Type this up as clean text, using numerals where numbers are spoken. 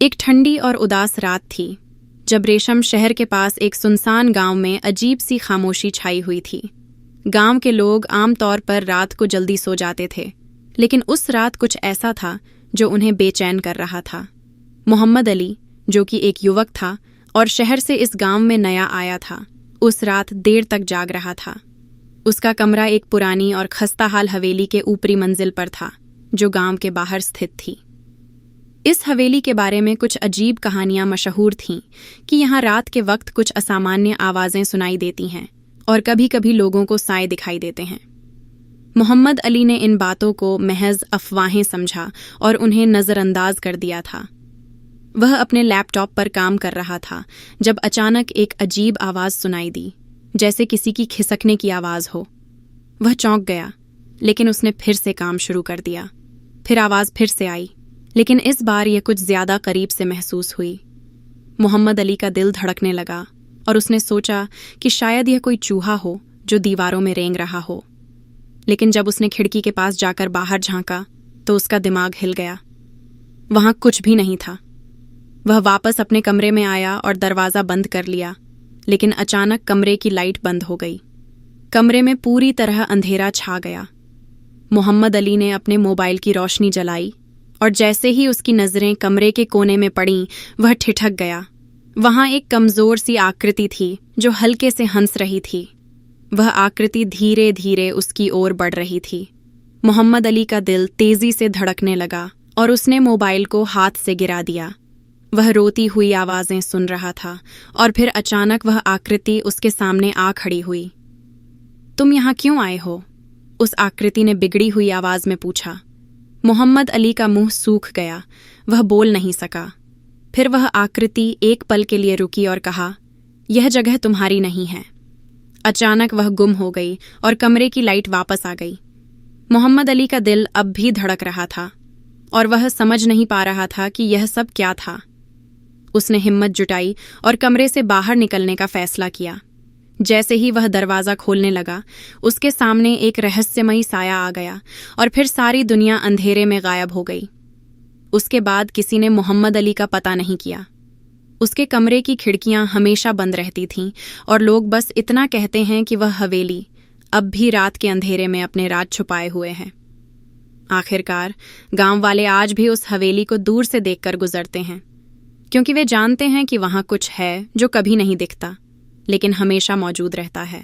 एक ठंडी और उदास रात थी जब रेशम शहर के पास एक सुनसान गांव में अजीब सी खामोशी छाई हुई थी। गांव के लोग आमतौर पर रात को जल्दी सो जाते थे, लेकिन उस रात कुछ ऐसा था जो उन्हें बेचैन कर रहा था। मोहम्मद अली, जो कि एक युवक था और शहर से इस गांव में नया आया था, उस रात देर तक जाग रहा था। उसका कमरा एक पुरानी और खस्ताहाल हवेली के ऊपरी मंजिल पर था, जो गांव के बाहर स्थित थी। इस हवेली के बारे में कुछ अजीब कहानियां मशहूर थीं कि यहाँ रात के वक्त कुछ असामान्य आवाज़ें सुनाई देती हैं और कभी कभी लोगों को साए दिखाई देते हैं। मोहम्मद अली ने इन बातों को महज अफवाहें समझा और उन्हें नज़रअंदाज कर दिया था। वह अपने लैपटॉप पर काम कर रहा था जब अचानक एक अजीब आवाज़ सुनाई दी, जैसे किसी की खिसकने की आवाज़ हो। वह चौंक गया, लेकिन उसने फिर से काम शुरू कर दिया। फिर आवाज़ फिर से आई, लेकिन इस बार यह कुछ ज़्यादा करीब से महसूस हुई। मोहम्मद अली का दिल धड़कने लगा और उसने सोचा कि शायद यह कोई चूहा हो जो दीवारों में रेंग रहा हो। लेकिन जब उसने खिड़की के पास जाकर बाहर झांका तो उसका दिमाग हिल गया। वहाँ कुछ भी नहीं था। वह वापस अपने कमरे में आया और दरवाज़ा बंद कर लिया, लेकिन अचानक कमरे की लाइट बंद हो गई। कमरे में पूरी तरह अंधेरा छा गया। मोहम्मद अली ने अपने मोबाइल की रोशनी जलाई और जैसे ही उसकी नज़रें कमरे के कोने में पड़ीं, वह ठिठक गया। वहाँ एक कमज़ोर सी आकृति थी जो हल्के से हंस रही थी। वह आकृति धीरे धीरे उसकी ओर बढ़ रही थी। मोहम्मद अली का दिल तेज़ी से धड़कने लगा और उसने मोबाइल को हाथ से गिरा दिया। वह रोती हुई आवाज़ें सुन रहा था और फिर अचानक वह आकृति उसके सामने आ खड़ी हुई। तुम यहाँ क्यों आए हो? उस आकृति ने बिगड़ी हुई आवाज़ में पूछा। मोहम्मद अली का मुंह सूख गया। वह बोल नहीं सका। फिर वह आकृति एक पल के लिए रुकी और कहा, यह जगह तुम्हारी नहीं है। अचानक वह गुम हो गई और कमरे की लाइट वापस आ गई। मोहम्मद अली का दिल अब भी धड़क रहा था और वह समझ नहीं पा रहा था कि यह सब क्या था। उसने हिम्मत जुटाई और कमरे से बाहर निकलने का फैसला किया। जैसे ही वह दरवाज़ा खोलने लगा, उसके सामने एक रहस्यमयी साया आ गया और फिर सारी दुनिया अंधेरे में गायब हो गई। उसके बाद किसी ने मोहम्मद अली का पता नहीं किया। उसके कमरे की खिड़कियां हमेशा बंद रहती थीं और लोग बस इतना कहते हैं कि वह हवेली अब भी रात के अंधेरे में अपने राज छुपाए हुए है। आखिरकार गांव वाले आज भी उस हवेली को दूर से देखकर गुजरते हैं, क्योंकि वे जानते हैं कि वहां कुछ है जो कभी नहीं दिखता, लेकिन हमेशा मौजूद रहता है।